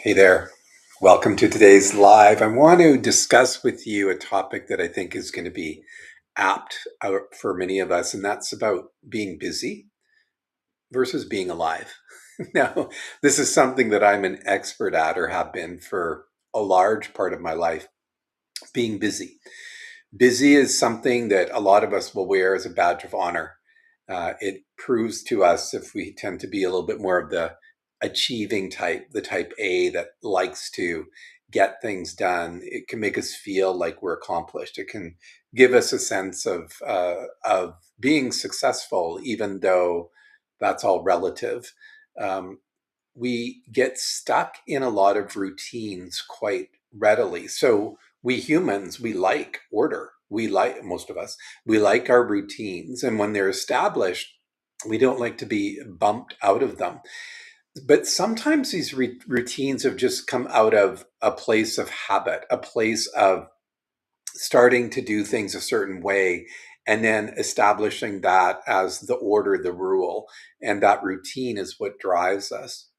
Hey there. Welcome to today's live. I want to discuss with you a topic that I think is going to be apt for many of us, and that's about being busy versus being alive. Now, this is something that I'm an expert at or have been for a large part of my life, being busy. Busy is something that a lot of us will wear as a badge of honor. It proves to us if we tend to be a little bit more of the achieving type, the type A that likes to get things done. It can make us feel like we're accomplished. It can give us a sense of being successful, even though that's all relative. Um, we get stuck in a lot of routines quite readily. So we humans, we like order. We like, most of us, we like our routines. And when they're established, we don't like to be bumped out of them. But sometimes these routines have just come out of a place of habit, a place of starting to do things a certain way and then establishing that as the order, the rule. And that routine is what drives us.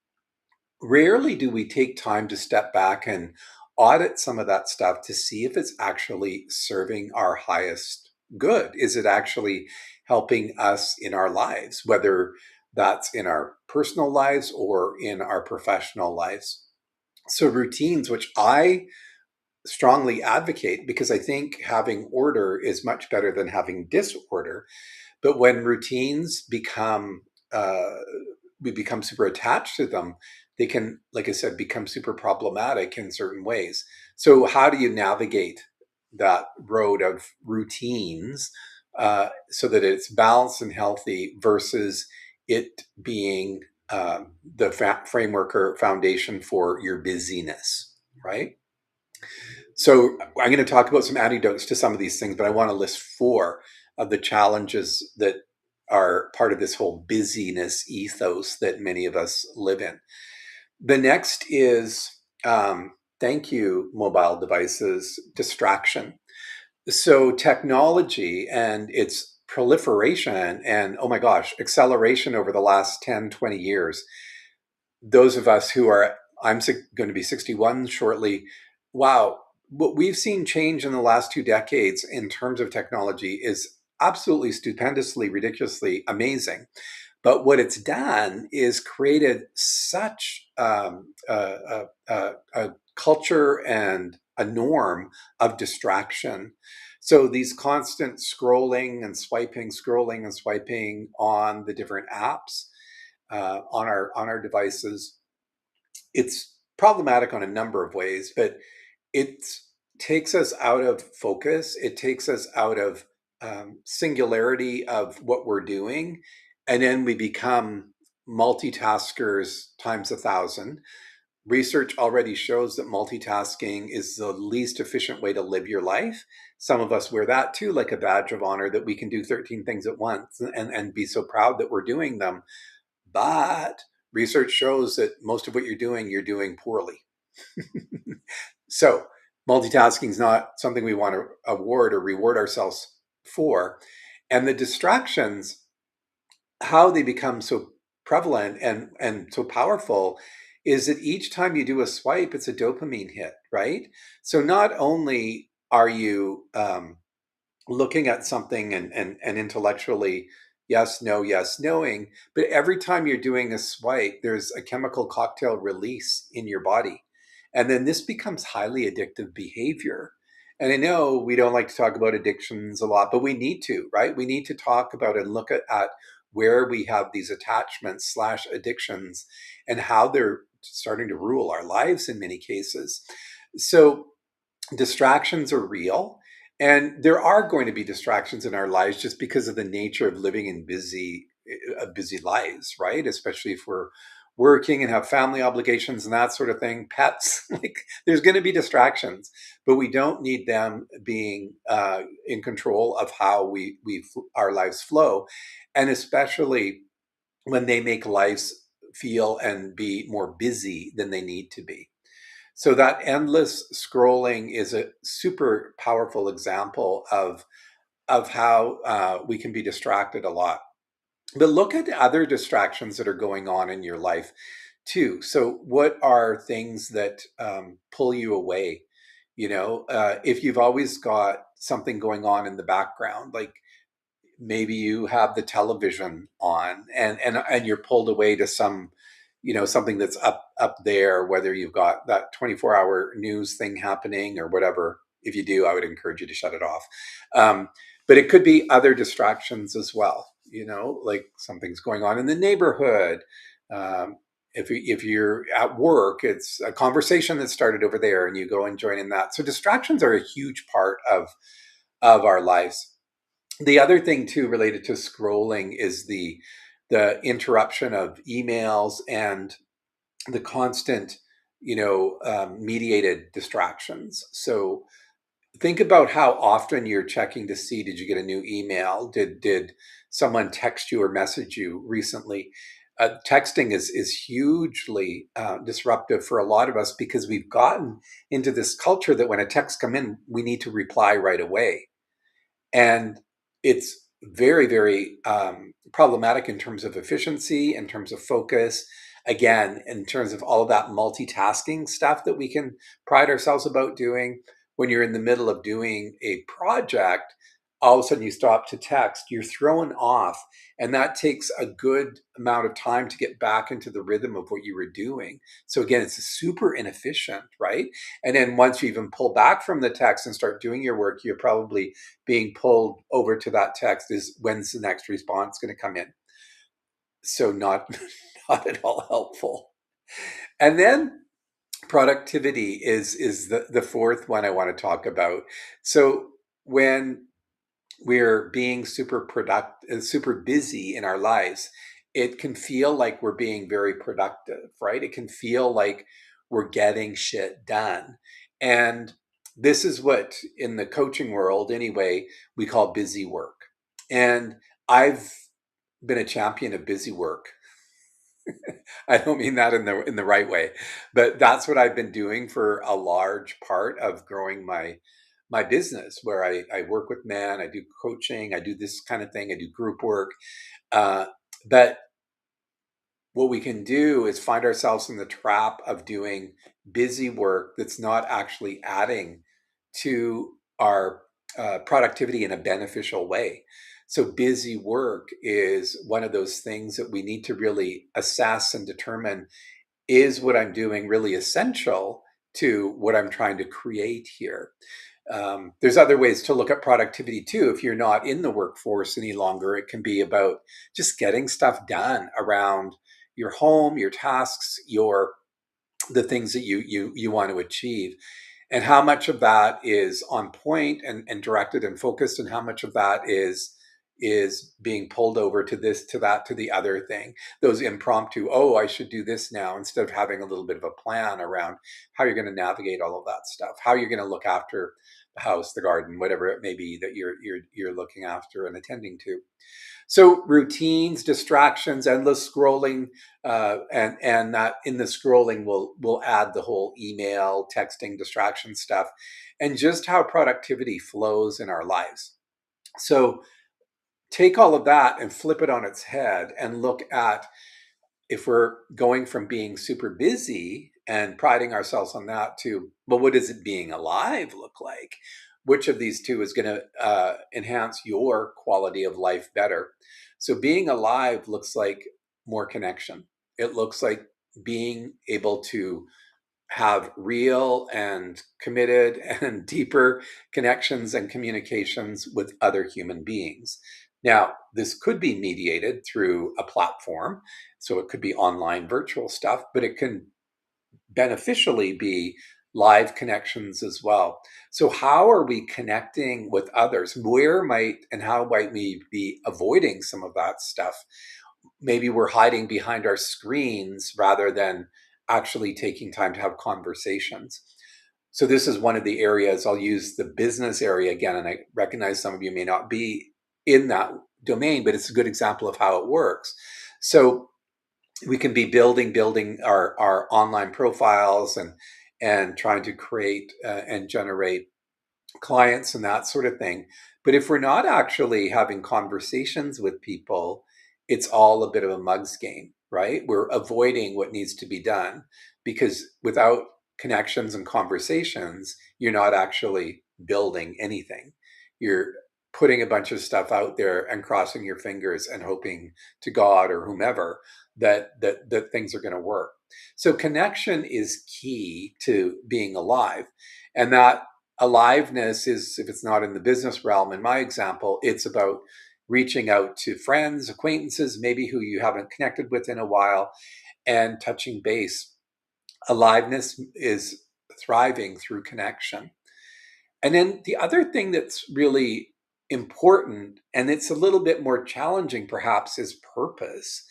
Rarely do we take time to step back and audit some of that stuff to see if it's actually serving our highest good. Is it actually helping us in our lives, whether that's in our personal lives or in our professional lives? So, routines, which I strongly advocate because I think having order is much better than having disorder. But when routines become, we become super attached to them, they can, like I said, become super problematic in certain ways. So, how do you navigate that road of routines so that it's balanced and healthy versus it being the framework or foundation for your busyness, right? So I'm going to talk about some antidotes to some of these things, but I want to list four of the challenges that are part of this whole busyness ethos that many of us live in. The next is, thank you, mobile devices, distraction. So technology and its proliferation and, oh my gosh, acceleration over the last 10, 20 years, those of us who are, I'm going to be 61 shortly. Wow, what we've seen change in the last 2 decades in terms of technology is absolutely stupendously, ridiculously amazing. But what it's done is created such a culture and a norm of distraction. So these constant scrolling and swiping on the different apps on our devices. It's problematic on a number of ways, but it takes us out of focus. It takes us out of singularity of what we're doing, and then we become multitaskers times 1,000. Research already shows that multitasking is the least efficient way to live your life. Some of us wear that too, like a badge of honor, that we can do 13 things at once and be so proud that we're doing them. But research shows that most of what you're doing poorly. So multitasking is not something we want to award or reward ourselves for. And the distractions, how they become so prevalent and so powerful is that each time you do a swipe, it's a dopamine hit, right? So not only are you looking at something and intellectually yes knowing, but every time you're doing a swipe, there's a chemical cocktail release in your body, and then this becomes highly addictive behavior. And I know we don't like to talk about addictions a lot, but we need to, right? We need to talk about and look at where we have these attachments slash addictions and how they're starting to rule our lives in many cases. So distractions are real, and there are going to be distractions in our lives just because of the nature of living in busy lives, right? Especially if we're working and have family obligations and that sort of thing, pets, like there's going to be distractions, but we don't need them being in control of how our lives flow, and especially when they make lives feel and be more busy than they need to be. So that endless scrolling is a super powerful example of how we can be distracted a lot. But look at other distractions that are going on in your life. too. So, what are things that pull you away? If you've always got something going on in the background, like maybe you have the television on and you're pulled away to something that's up there, whether you've got that 24-hour news thing happening or whatever. If you do, I would encourage you to shut it off. um, but it could be other distractions as well, like something's going on in the neighborhood. If you're at work, it's a conversation that started over there and you go and join in that. So distractions are a huge part of our lives. The other thing too related to scrolling is the interruption of emails and the constant mediated distractions. So think about how often you're checking to see, did you get a new email, did someone text you or message you recently. Texting is hugely disruptive for a lot of us because we've gotten into this culture that when a text come in, we need to reply right away. And it's very, very problematic in terms of efficiency, in terms of focus, again, in terms of all of that multitasking stuff that we can pride ourselves about doing. When you're in the middle of doing a project, all of a sudden you stop to text, you're thrown off. And that takes a good amount of time to get back into the rhythm of what you were doing. So again, it's super inefficient, right? And then once you even pull back from the text and start doing your work, you're probably being pulled over to that text is when's the next response going to come in. So not not at all helpful. And then productivity is the fourth one I want to talk about. So when we're being super busy in our lives, it can feel like we're being very productive, right? It can feel like we're getting shit done. And this is what in the coaching world anyway, we call busy work. And I've been a champion of busy work. I don't mean that in the right way, but that's what I've been doing for a large part of growing my business, where I work with men, I do coaching, I do this kind of thing, I do group work. But what we can do is find ourselves in the trap of doing busy work that's not actually adding to our productivity in a beneficial way. So, busy work is one of those things that we need to really assess and determine, is what I'm doing really essential to what I'm trying to create here? There's other ways to look at productivity too. If you're not in the workforce any longer, it can be about just getting stuff done around your home, your tasks, your the things that you want to achieve, and how much of that is on point and directed and focused, and how much of that is being pulled over to this, to that, to the other thing. Those impromptu, oh, I should do this now, instead of having a little bit of a plan around how you're going to navigate all of that stuff, how you're going to look after the house, the garden, whatever it may be that you're looking after and attending to. So routines, distractions, endless scrolling, and that in the scrolling will add the whole email, texting, distraction stuff, and just how productivity flows in our lives. So take all of that and flip it on its head and look at, if we're going from being super busy and priding ourselves on that to, well, what does it being alive look like? Which of these two is going to enhance your quality of life better? So, being alive looks like more connection. It looks like being able to have real and committed and deeper connections and communications with other human beings. Now, this could be mediated through a platform. So it could be online virtual stuff, but it can beneficially be live connections as well. So, how are we connecting with others? Where might and how might we be avoiding some of that stuff? Maybe we're hiding behind our screens rather than actually taking time to have conversations. So this is one of the areas. I'll use the business area again, and I recognize some of you may not be in that domain, but it's a good example of how it works. So we can be building our online profiles and trying to create and generate clients and that sort of thing. But if we're not actually having conversations with people, it's all a bit of a mug's game, right? We're avoiding what needs to be done because without connections and conversations, you're not actually building anything. You're putting a bunch of stuff out there and crossing your fingers and hoping to God or whomever that things are going to work. So connection is key to being alive. And that aliveness is, if it's not in the business realm, in my example, it's about reaching out to friends, acquaintances, maybe who you haven't connected with in a while, and touching base. Aliveness is thriving through connection. And then the other thing that's really important, and it's a little bit more challenging perhaps, is purpose.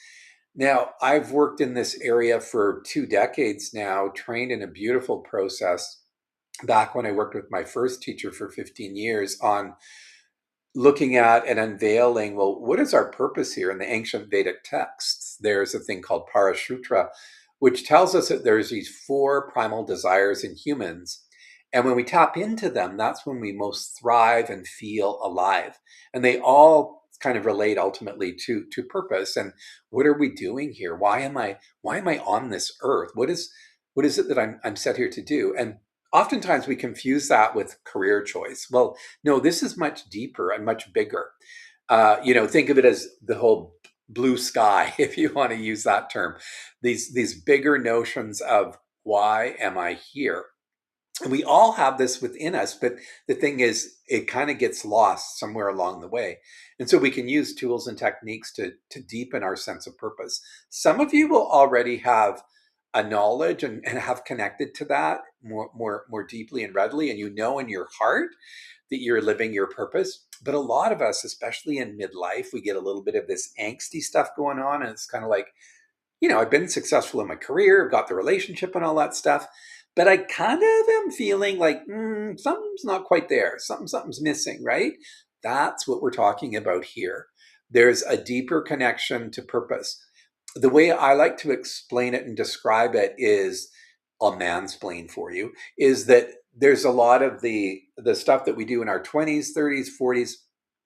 Now, I've worked in this area for 2 decades now, trained in a beautiful process back when I worked with my first teacher for 15 years on looking at and unveiling, well, what is our purpose here? In the ancient Vedic texts, there's a thing called Parashruta, which tells us that there's these four primal desires in humans. And when we tap into them, that's when we most thrive and feel alive. And they all kind of relate ultimately to purpose. And what are we doing here? Why am I on this earth? What is it that I'm set here to do? And oftentimes we confuse that with career choice. Well, no, this is much deeper and much bigger. Think of it as the whole blue sky, if you want to use that term. These bigger notions of why am I here? And we all have this within us, but the thing is, it kind of gets lost somewhere along the way. And so we can use tools and techniques to deepen our sense of purpose. Some of you will already have a knowledge and have connected to that more deeply and readily, and you know in your heart that you're living your purpose. But a lot of us, especially in midlife, we get a little bit of this angsty stuff going on, and it's kind of like, I've been successful in my career, I've got the relationship and all that stuff, but I kind of am feeling like something's not quite there. Something's missing, right? That's what we're talking about here. There's a deeper connection to purpose. The way I like to explain it and describe it is, I'll mansplain for you, is that there's a lot of the stuff that we do in our 20s, 30s, 40s,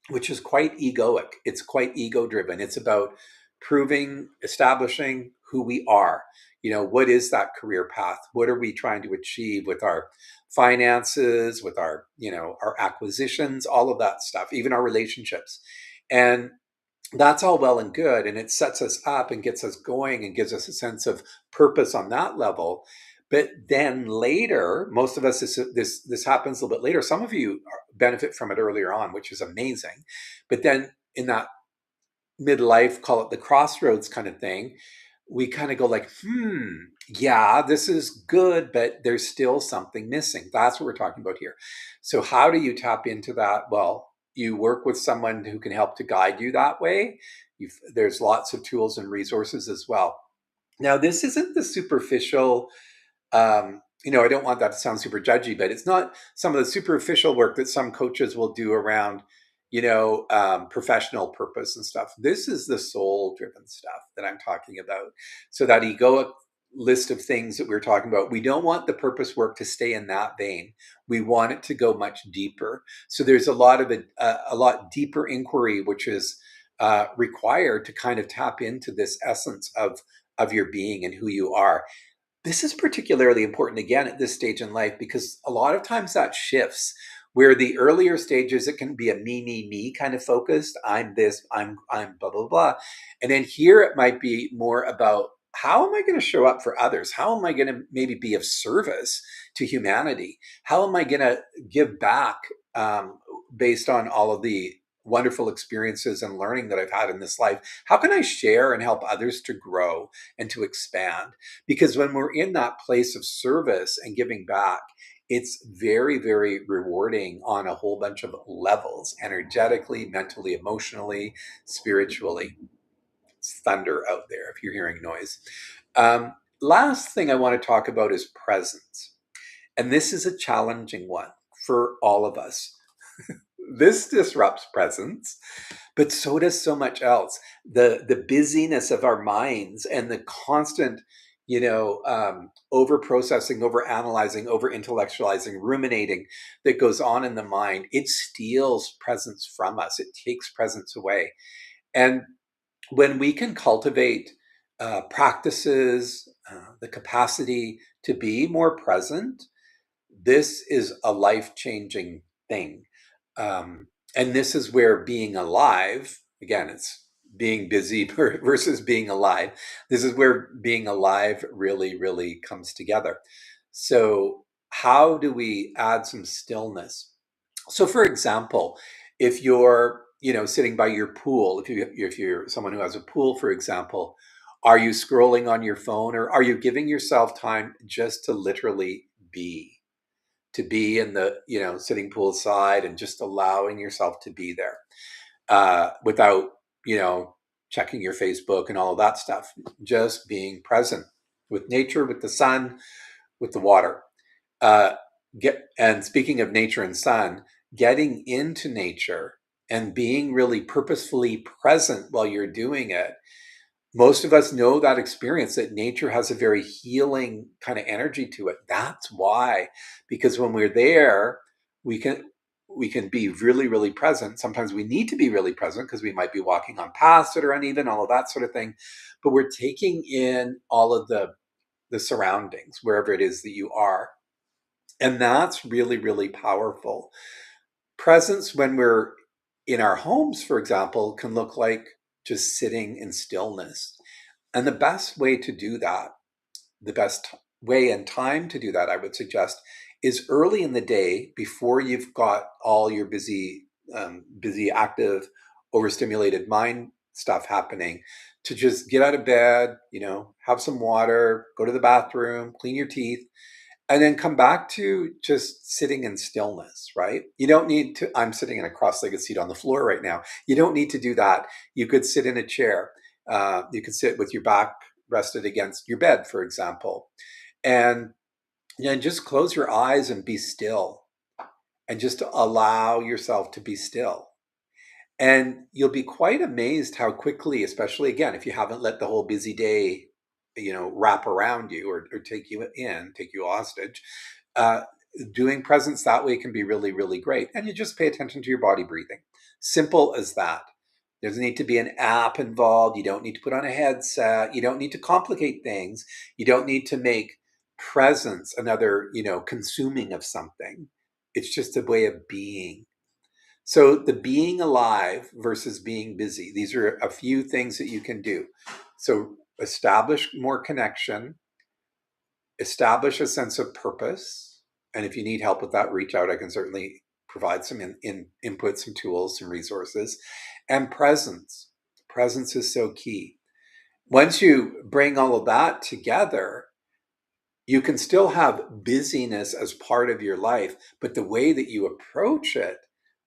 which is quite egoic. It's quite ego driven. It's about proving, establishing who we are. What is that career path? What are we trying to achieve with our finances, with our acquisitions, all of that stuff, even our relationships. And that's all well and good, and it sets us up and gets us going and gives us a sense of purpose on that level. But then later, most of us, this happens a little bit later. Some of you benefit from it earlier on, which is amazing. But then in that midlife, call it the crossroads kind of thing, we kind of go like, yeah, this is good, but there's still something missing. That's what we're talking about here. So how do you tap into that? Well, you work with someone who can help to guide you that way. There's lots of tools and resources as well. Now, this isn't the superficial, I don't want that to sound super judgy, but it's not some of the superficial work that some coaches will do around, professional purpose and stuff. This is the soul driven stuff that I'm talking about. So that egoic list of things that we're talking about, we don't want the purpose work to stay in that vein. We want it to go much deeper. So there's a lot of a lot deeper inquiry, which is required to kind of tap into this essence of your being and who you are. This is particularly important again at this stage in life because a lot of times that shifts. Where the earlier stages, it can be a me kind of focused. I'm this, I'm blah, blah, blah. And then here it might be more about, how am I going to show up for others? How am I going to maybe be of service to humanity? How am I going to give back based on all of the wonderful experiences and learning that I've had in this life? How can I share and help others to grow and to expand? Because when we're in that place of service and giving back, it's very, very rewarding on a whole bunch of levels, energetically, mentally, emotionally, spiritually. It's thunder out there if you're hearing noise. Last thing I want to talk about is presence. And this is a challenging one for all of us. This disrupts presence, but so does so much else. The busyness of our minds and the constant, over processing, over analyzing, over intellectualizing, ruminating that goes on in the mind, it steals presence from us. It takes presence away. And when we can cultivate practices, the capacity to be more present, this is a life-changing thing. And this is where being alive, again, it's being busy versus being alive. This is where being alive really, really comes together. So, how do we add some stillness? So, for example, if you're, sitting by your pool, if you're someone who has a pool, for example, are you scrolling on your phone, or are you giving yourself time just to literally be? To be in the, sitting poolside and just allowing yourself to be there, without, checking your Facebook and all of that stuff. Just being present with nature, with the sun, with the water. Uh, and speaking of nature and sun, getting into nature and being really purposefully present while you're doing it, most of us know that experience, that nature has a very healing kind of energy to it. That's why, because when we're there, we can we can be really, really present. Sometimes we need to be really present because we might be walking on paths that are uneven, all of that sort of thing. But we're taking in all of the surroundings wherever it is that you are. And that's really, really powerful. Presence when we're in our homes, for example, can look like just sitting in stillness. And the best way to do that, the best way and time to do that, I would suggest, is early in the day before you've got all your busy, active, overstimulated mind stuff happening, to just get out of bed, have some water, go to the bathroom, clean your teeth, and then come back to just sitting in stillness, right? You don't need to, I'm sitting in a cross-legged seat on the floor right now. You don't need to do that. You could sit in a chair. You could sit with your back rested against your bed, for example. And just close your eyes and be still, and just allow yourself to be still. And you'll be quite amazed how quickly, especially again, if you haven't let the whole busy day, wrap around you, or take you hostage, uh, doing presence that way can be really, really great. And you just pay attention to your body breathing. Simple as that. There doesn't need to be an app involved. You don't need to put on a headset. You don't need to complicate things. You don't need to make presence another, consuming of something. It's just a way of being. So the being alive versus being busy, these are a few things that you can do. So establish more connection, establish a sense of purpose. And if you need help with that, reach out. I can certainly provide some input, some tools, some resources. And presence. Presence is so key. Once you bring all of that together, you can still have busyness as part of your life, but the way that you approach it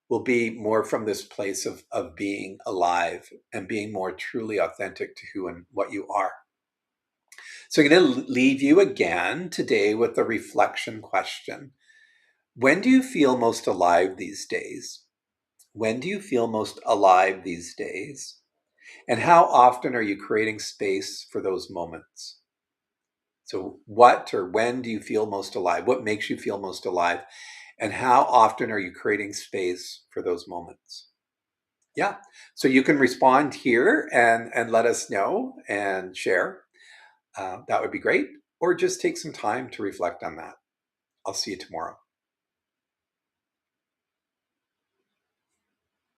will be more from this place of being alive and being more truly authentic to who and what you are. So I'm going to leave you again today with a reflection question. When do you feel most alive these days? When do you feel most alive these days? And how often are you creating space for those moments? So, what or when do you feel most alive? What makes you feel most alive? And how often are you creating space for those moments? Yeah. So you can respond here and let us know and share. That would be great. Or just take some time to reflect on that. I'll see you tomorrow.